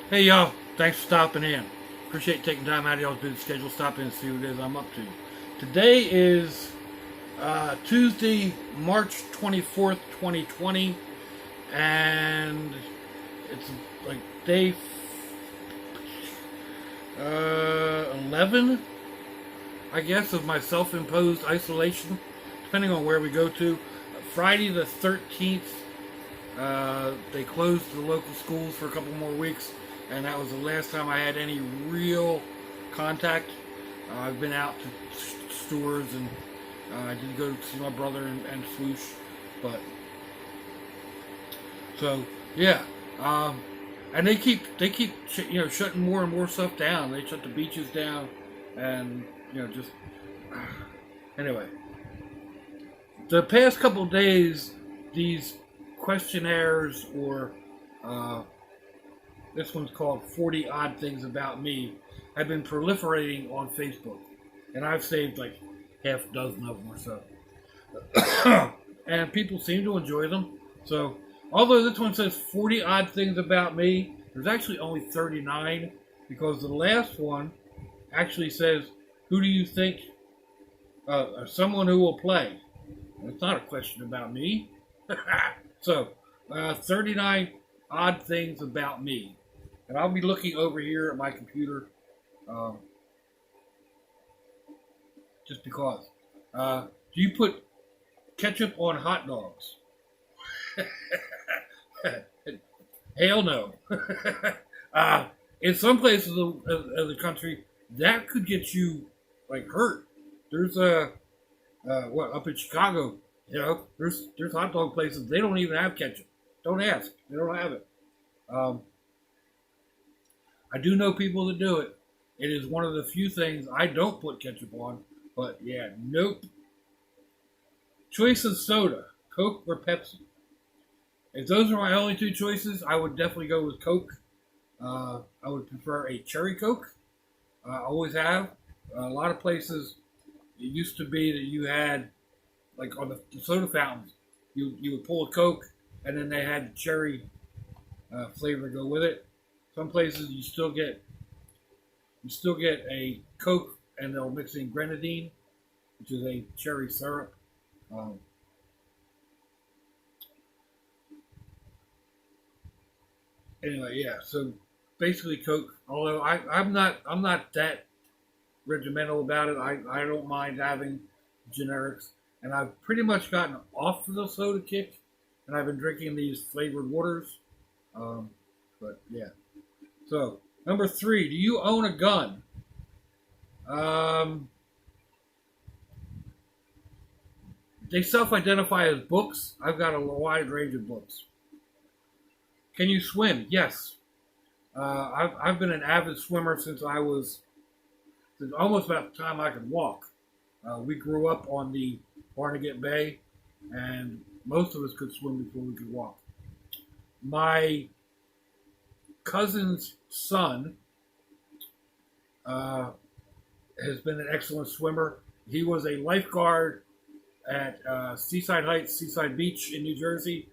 Hey y'all, thanks for stopping in. Appreciate taking time out of y'all's busy schedule, stop in and see what it is I'm up to. Today is Tuesday, March 24th, 2020, and it's like day 11, I guess, of my self-imposed isolation, depending on where we go to. Friday the 13th, they closed the local schools for a couple more weeks, and that was the last time I had any real contact. I've been out to stores, and I did go to see my brother and swoosh, but so yeah. And they keep shutting more and more stuff down. They shut the beaches down, and just anyway. The past couple of days, these questionnaires, or this one's called 40 Odd Things About Me, have been proliferating on Facebook. And I've saved like half a dozen of them or so. And people seem to enjoy them. So, although this one says 40 Odd Things About Me, there's actually only 39, because the last one actually says, who do you think, someone who will play? It's not a question about me. So, 39 odd things about me. And I'll be looking over here at my computer, just because. Do you put ketchup on hot dogs? Hell no. In some places of the country, that could get you, like, hurt. There's up in Chicago, there's hot dog places, they don't even have ketchup. Don't ask. They don't have it. I do know people that do it. It is one of the few things I don't put ketchup on, but yeah, nope. Choice of soda, Coke or Pepsi. If those are my only two choices, I would definitely go with Coke. I would prefer a cherry Coke. I always have. A lot of places, it used to be that you had, like on the soda fountains, you would pull a Coke, and then they had the cherry flavor to go with it. Some places you still get a Coke, and they'll mix in grenadine, which is a cherry syrup. Anyway, yeah. So basically Coke. Although I'm not that regimental about it. I don't mind having generics, and I've pretty much gotten off of the soda kick, and I've been drinking these flavored waters. But yeah. So number 3, do you own a gun? They self-identify as books. I've got a wide range of books. Can you swim? Yes. I've been an avid swimmer since almost about the time I could walk. We grew up on the Barnegat Bay, and most of us could swim before we could walk. My cousin's son has been an excellent swimmer. He was a lifeguard at Seaside Heights, Seaside Beach in New Jersey.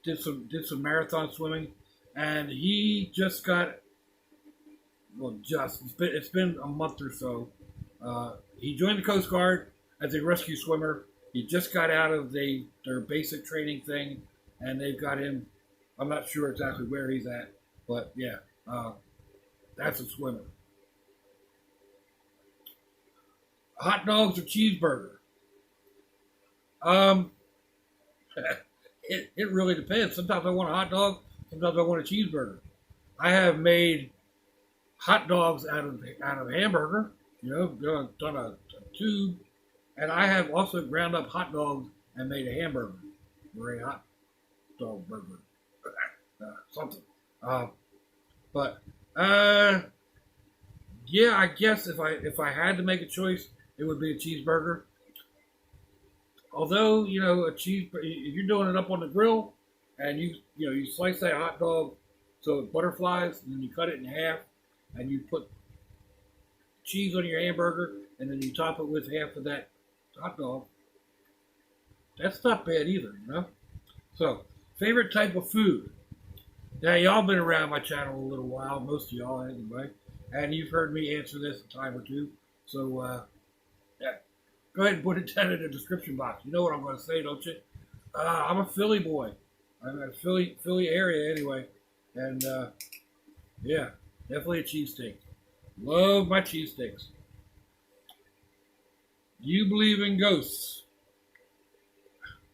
Did some marathon swimming, and he just got, it's been a month or so. He joined the Coast Guard as a rescue swimmer. He just got out of their basic training thing, and they've got him. I'm not sure exactly where he's at, but yeah, that's a swimmer. Hot dogs or cheeseburger? Um, it really depends. Sometimes I want a hot dog. Sometimes I want a cheeseburger. I have made hot dogs out of hamburger. Done a tube, and I have also ground up hot dogs and made a hamburger or a hot dog burger, something. But yeah, I guess if I had to make a choice, it would be a cheeseburger. Although if you're doing it up on the grill, and you slice that hot dog so it butterflies, and then you cut it in half, and you put cheese on your hamburger, and then you top it with half of that hot dog. That's not bad either, So, favorite type of food? Now, y'all been around my channel a little while, most of y'all anyway, and you've heard me answer this a time or two. So, yeah, go ahead and put it down in the description box. You know what I'm going to say, don't you? I'm a Philly boy. I'm in a Philly area anyway, and yeah, definitely a cheesesteak. Love my cheesesteaks. Do you believe in ghosts?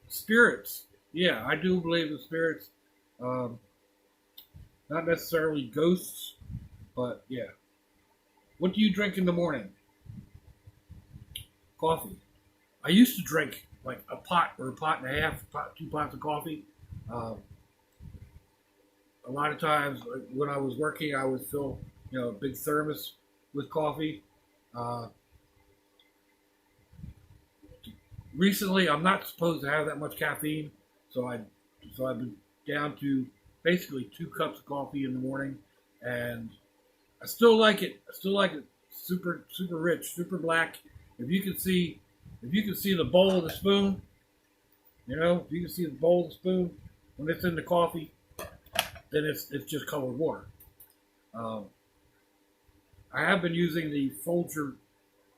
Spirits? Yeah, I do believe in spirits. Um, Not necessarily ghosts, but yeah. What do you drink in the morning? Coffee. I used to drink like a pot or a pot and a half, 2 pots of coffee. Um, a lot of times when I was working, I would fill a big thermos with coffee. Uh, Recently, I'm not supposed to have that much caffeine, so I've been down to basically 2 cups of coffee in the morning, and I still like it. I still like it super rich, super black. If you can see, the bowl of the spoon, if you can see the bowl of the spoon when it's in the coffee, then it's just colored water. Um, I have been using the Folger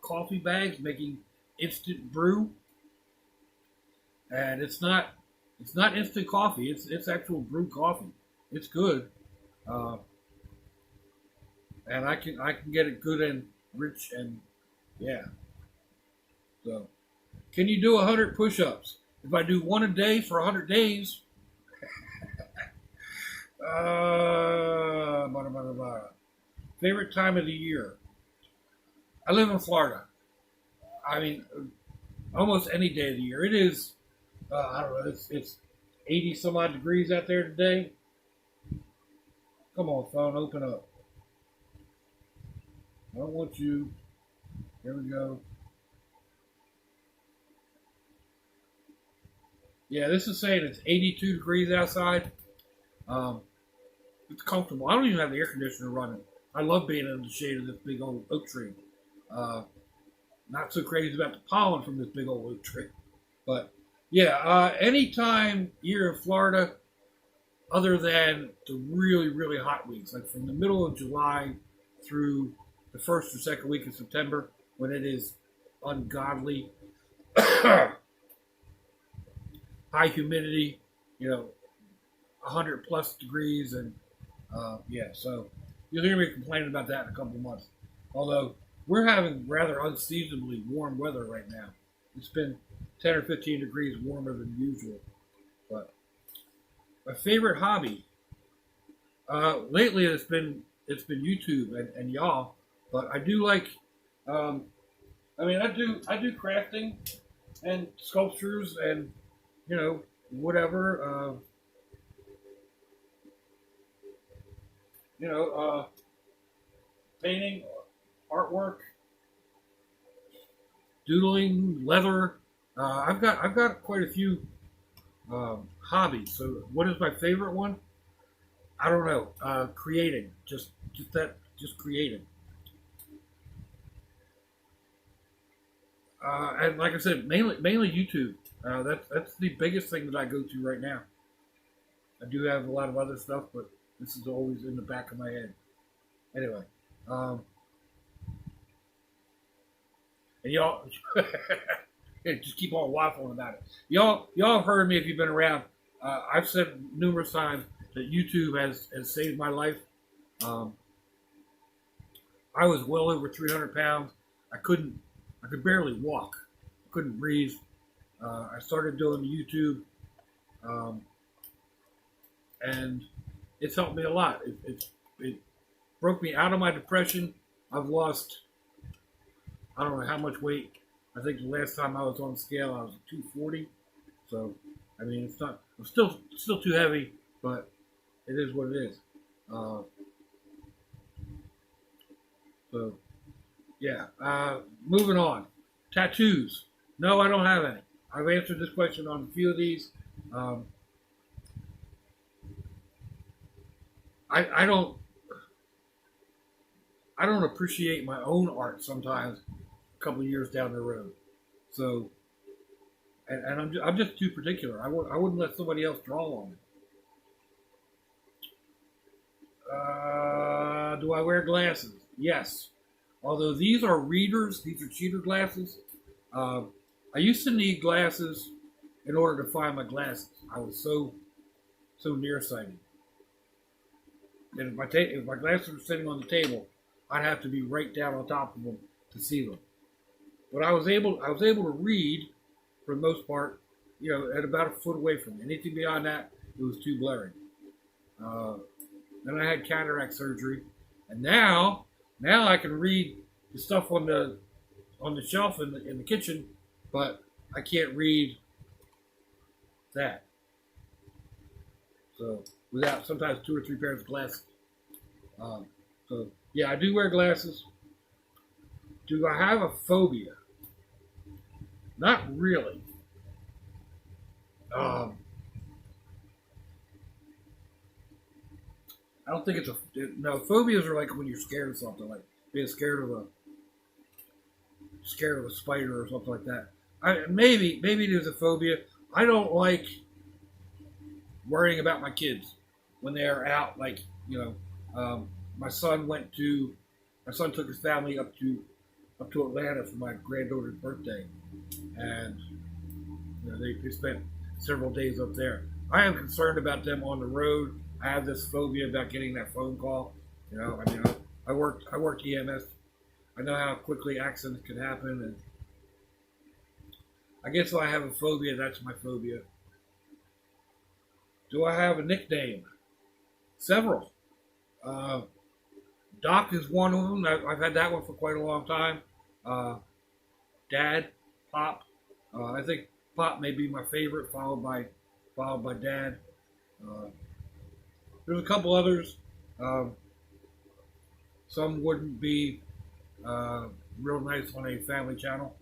coffee bags, making instant brew, and it's not instant coffee. It's actual brew coffee. It's good, uh, and I can get it good and rich, and yeah. So, can you do 100 push-ups? If I do one a day for 100 days, blah, blah, blah. Favorite time of the year? I live in Florida. I mean, almost any day of the year. It is, I don't know, it's 80 some odd degrees out there today. Come on, phone, open up. I don't want you. Here we go. Yeah, this is saying it's 82 degrees outside. It's comfortable. I don't even have the air conditioner running. I love being in the shade of this big old oak tree. Not so crazy about the pollen from this big old oak tree. But yeah, anytime you're in Florida, other than the really, really hot weeks, like from the middle of July through the first or second week of September, when it is ungodly high humidity, 100 plus degrees, and yeah, so you'll hear me complaining about that in a couple of months. Although we're having rather unseasonably warm weather right now. It's been 10 or 15 degrees warmer than usual. But my favorite hobby lately it's been YouTube and y'all. But I do like, I do crafting and sculptures and whatever. Painting, artwork, doodling, leather. I've got quite a few hobbies. So, what is my favorite one? I don't know. Creating, just creating. And like I said, mainly YouTube. That's the biggest thing that I go to right now. I do have a lot of other stuff, but this is always in the back of my head. Anyway, and y'all, just keep on waffling about it. Y'all have heard me if you've been around. I've said numerous times that YouTube has saved my life. I was well over 300 pounds. I could barely walk. I couldn't breathe. I started doing YouTube, and it's helped me a lot. It broke me out of my depression. I've lost, I don't know how much weight. I think the last time I was on the scale, I was 240. So, I mean, it's not. I'm still too heavy, but it is what it is. So, yeah. Moving on. Tattoos. No, I don't have any. I've answered this question on a few of these. I don't appreciate my own art sometimes a couple of years down the road. So, and I'm just too particular. I wouldn't let somebody else draw on it. Do I wear glasses? Yes. Although these are readers, these are cheater glasses. Uh, I used to need glasses in order to find my glasses. I was so nearsighted. And if my glasses were sitting on the table, I'd have to be right down on top of them to see them. But I was able to read for the most part, at about a foot away from me. Anything beyond that, it was too blurry. Then I had cataract surgery, and now I can read the stuff on the shelf in the kitchen, but I can't read that. So without sometimes 2 or 3 pairs of glasses. So yeah, I do wear glasses. Do I have a phobia? Not really. I don't think it's no. Phobias are like when you're scared of something, like being scared of a spider or something like that. Maybe there's a phobia. I don't like worrying about my kids when they are out. Like my son took his family up to Atlanta for my granddaughter's birthday, and they spent several days up there. I am concerned about them on the road. I have this phobia about getting that phone call. I worked EMS. I know how quickly accidents can happen, and I guess if I have a phobia, that's my phobia. Do I have a nickname? Several. Doc is one of them. I've had that one for quite a long time. Dad, Pop. I think Pop may be my favorite, followed by Dad. There's a couple others. Some wouldn't be real nice on a family channel.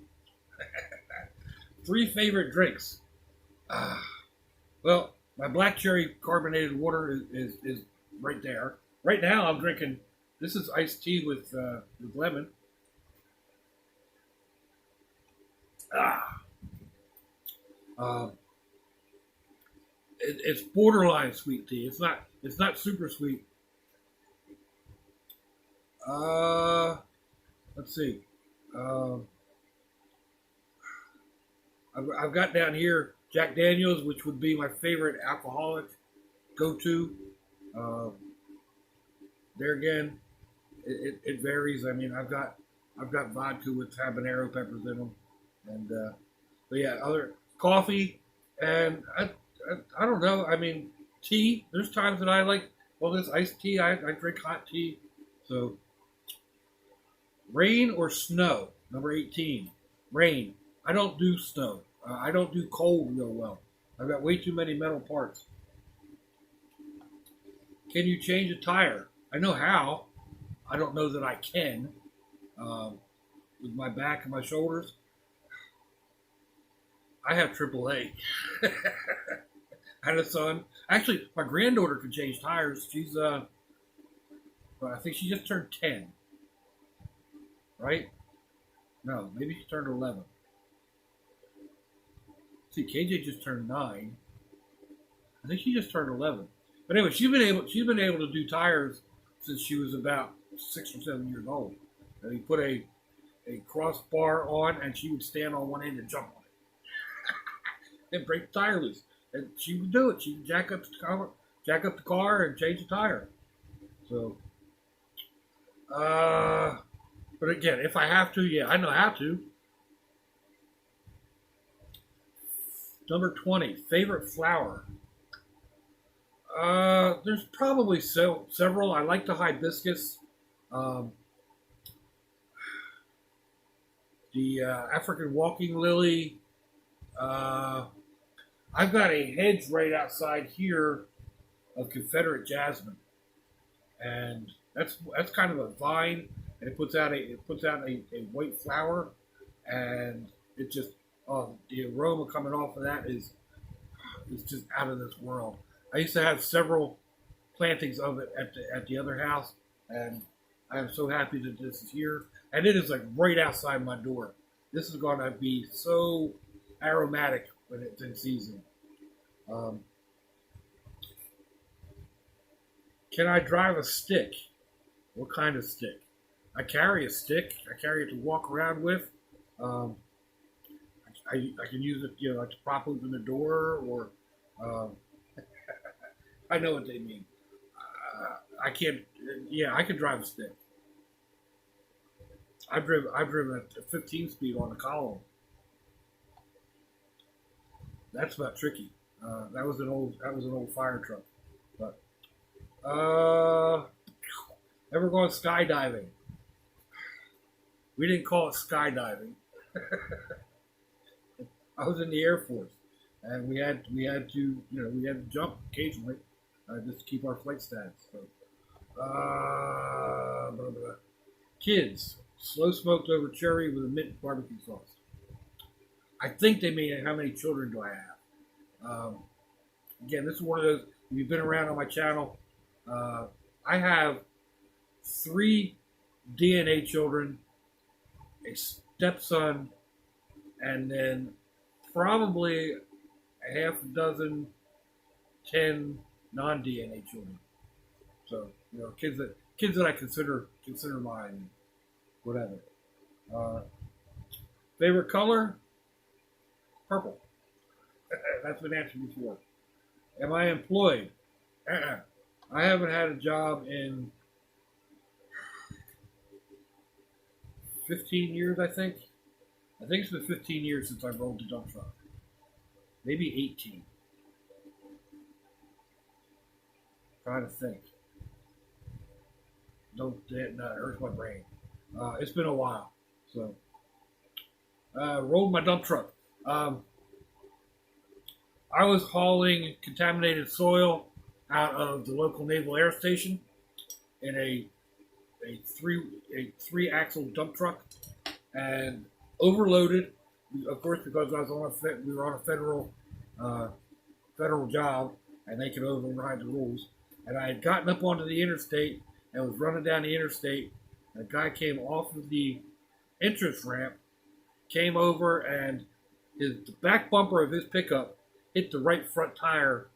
3 favorite drinks. Well, my black cherry carbonated water is right there. Right now, I'm drinking. This is iced tea with lemon. It's borderline sweet tea. It's not super sweet. Let's see. I've got down here Jack Daniels, which would be my favorite alcoholic go-to. There again, it varies. I mean, I've got vodka with habanero peppers in them, and but yeah, other coffee, and I don't know. I mean, tea. There's times that I like. Well, this iced tea. I drink hot tea. So, rain or snow. Number 18. Rain. I don't do snow. I don't do cold real well. I've got way too many metal parts. Can you change a tire? I know how. I don't know that I can. With my back and my shoulders. I have AAA. I had a son. Actually, my granddaughter can change tires. She's I think she just turned 10. Right? No, maybe she turned 11. See, KJ just turned 9. I think she just turned 11. But anyway, she's been able to do tires since she was about 6 or 7 years old. And he put a crossbar on, and she would stand on one end and jump on it, and break the tire loose. And she would do it. She would jack up the car, and change the tire. So, but again, if I have to, yeah, I know how to. Number 20, favorite flower. There's probably several. I like the hibiscus. The African walking lily. I've got a hedge right outside here of Confederate jasmine, and that's kind of a vine, and it puts out a white flower, and it just the aroma coming off of that is just out of this world. I used to have several plantings of it at the other house, and I am so happy that this is here. And it is like right outside my door. This is going to be so aromatic when it's in season. Can I drive a stick? What kind of stick? I carry a stick. I carry it to walk around with. Um, I can use it, like to prop open the door, or um, I know what they mean. I can't. Yeah, I can drive a stick. I've driven a 15 speed on a column. That's not tricky. That was an old fire truck. But ever gone skydiving? We didn't call it skydiving. I was in the Air Force, and we had to jump occasionally, just to keep our flight stats. So, blah, blah, blah. Kids, slow smoked over cherry with a mint barbecue sauce. I think they mean how many children do I have? Again, this is one of those. If you've been around on my channel, I have 3 DNA children, a stepson, and then probably a half a dozen, 10 non-DNA children. So kids that I consider mine, whatever. Favorite color? Purple. That's been answered before. Am I employed? I haven't had a job in 15 years, I think. I think it's been 15 years since I rolled the dump truck. Maybe 18. Trying to think. No, it hurts my brain. It's been a while. So, rolled my dump truck. I was hauling contaminated soil out of the local naval air station in a three axle dump truck, and overloaded. Of course, because we were on a federal job, and they could override the rules. And I had gotten up onto the interstate and was running down the interstate. And a guy came off of the entrance ramp, came over, and the back bumper of his pickup hit the right front tire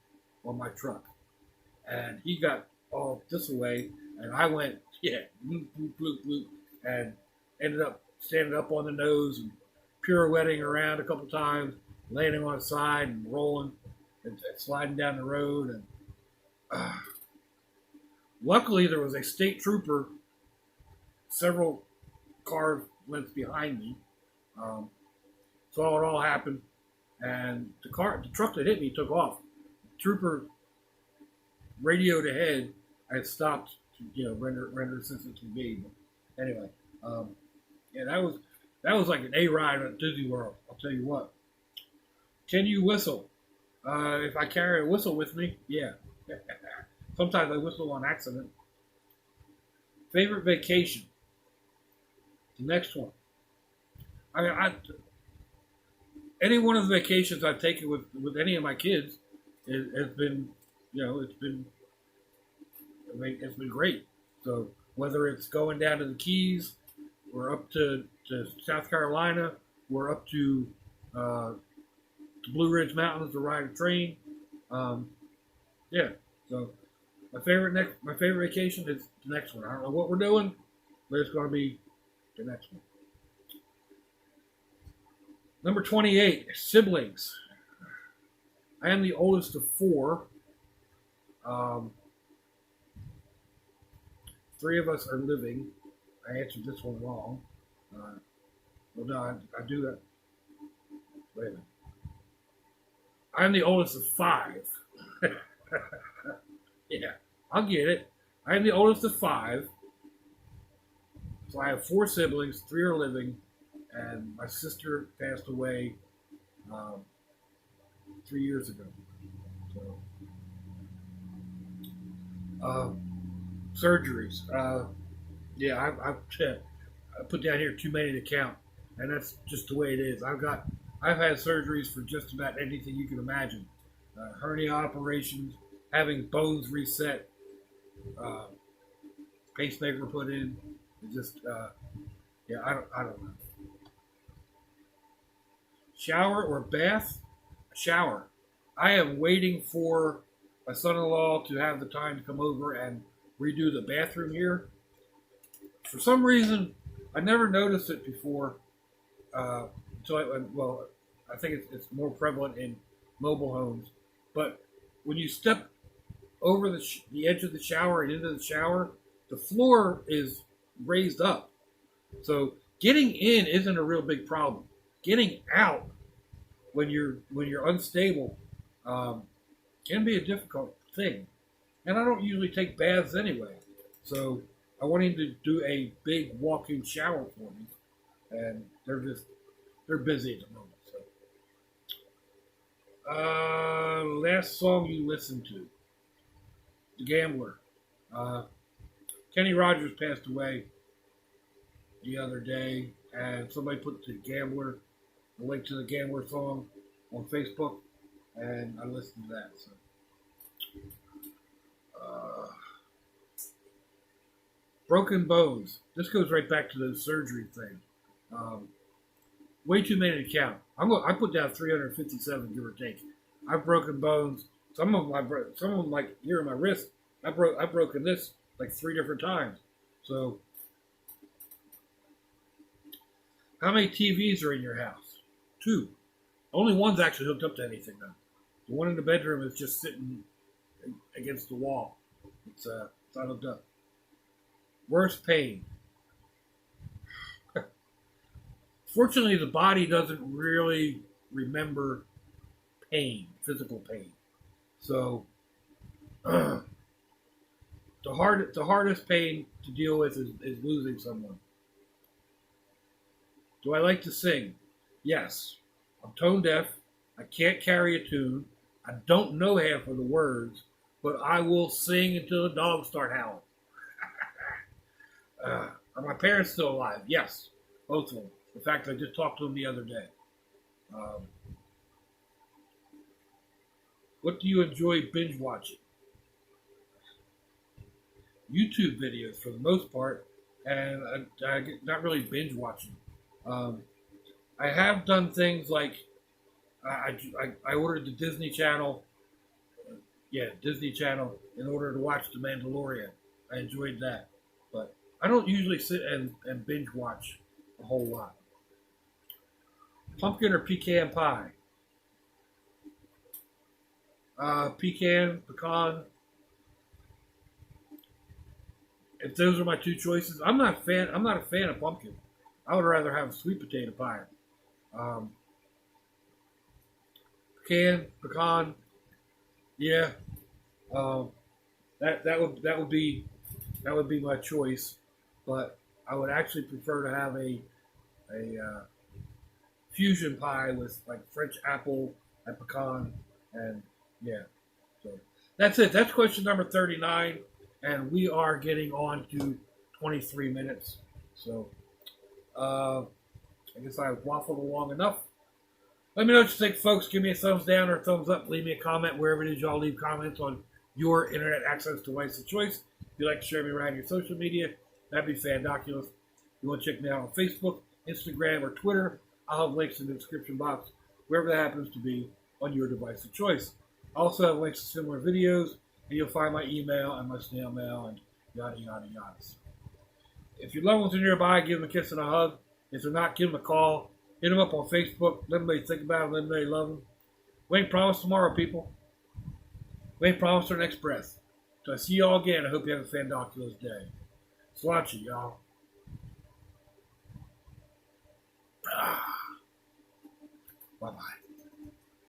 on my truck. And he got all this way, and I went, bloop, bloop, bloop, bloop, and ended up standing up on the nose and pirouetting around a couple times, landing on the side and rolling and sliding down the road. And luckily, there was a state trooper several car lengths behind me. Saw it all happen, and the truck that hit me took off. The trooper radioed ahead and stopped to render assistance to me. But anyway, that was like an A ride at Disney World. I'll tell you what. Can you whistle? If I carry a whistle with me, yeah. Sometimes I whistle on accident. Favorite vacation? The next one. Any one of the vacations I've taken with any of my kids has been, it's been great. So whether it's going down to the Keys, or up to South Carolina, or up to the Blue Ridge Mountains to ride a train, yeah. So my favorite vacation is the next one. I don't know what we're doing, but it's going to be the next one. Number 28, siblings. I am the oldest of 4. 3 of us are living. I answered this one wrong. Well, no, I do that. Wait a minute. I'm the oldest of 5. Yeah, I'll get it. I am the oldest of 5. So I have 4 siblings. 3 are living. And my sister passed away 3 years ago. So, surgeries. Yeah, I put down here too many to count, and that's just the way it is. I've had surgeries for just about anything you can imagine. Hernia operations, having bones reset, pacemaker put in. It just, I don't know. Shower or bath? Shower. I am waiting for my son-in-law to have the time to come over and redo the bathroom here. For some reason, I never noticed it before. So, I think it's more prevalent in mobile homes. But when you step over the edge of the shower and into the shower, the floor is raised up. So getting in isn't a real big problem. Getting out when you're unstable can be a difficult thing. And I don't usually take baths anyway, so I want him to do a big walk-in shower for me, and they're busy at the moment. So, last song you listened to, "The Gambler." Kenny Rogers passed away the other day, and somebody put the link to the Gambler song on Facebook, and I listened to that. So, broken bones. This goes right back to the surgery thing. Way too many to count. I put down 357, give or take. I've broken bones. Some of them like here in my wrist. I've broken this like 3 different times. So, how many TVs are in your house? 2. Only one's actually hooked up to anything though. The one in the bedroom is just sitting against the wall. It's not hooked up. Worst pain. Fortunately, the body doesn't really remember pain, physical pain. So, the hardest pain to deal with is losing someone. Do I like to sing? Yes. I'm tone deaf. I can't carry a tune. I don't know half of the words, but I will sing until the dogs start howling. Are my parents still alive? Yes, both of them. In fact, I just talked to them the other day. What do you enjoy binge watching? YouTube videos for the most part, and not really binge watching. I have done things like I ordered the Disney Channel, Disney Channel, in order to watch The Mandalorian. I enjoyed that, but I don't usually sit and binge watch a whole lot. Pumpkin or pecan pie? Pecan, pecan. If those are my 2 choices, I'm not a fan of pumpkin. I would rather have sweet potato pie. Pecan, yeah. That would be my choice, but I would actually prefer to have a fusion pie with like French apple and pecan, and yeah. So that's it. That's question number 39, and we are getting on to 23 minutes. So I guess I waffled along enough. Let me know what you think, folks. Give me a thumbs down or a thumbs up. Leave me a comment wherever it is y'all leave comments on your internet access device of choice. If you'd like to share me around your social media, that'd be fandoculous. If you want to check me out on Facebook, Instagram, or Twitter, I'll have links in the description box, wherever that happens to be on your device of choice. I also have links to similar videos, and you'll find my email and my snail mail and yada, yada, yada. If your loved ones are nearby, give them a kiss and a hug. If they're not, give them a call. Hit them up on Facebook. Let them think about them. Let them love them. We ain't promised tomorrow, people. We ain't promised our next breath. So I see y'all again. I hope you have a fandoculous day. Sláinte, y'all. Bye-bye.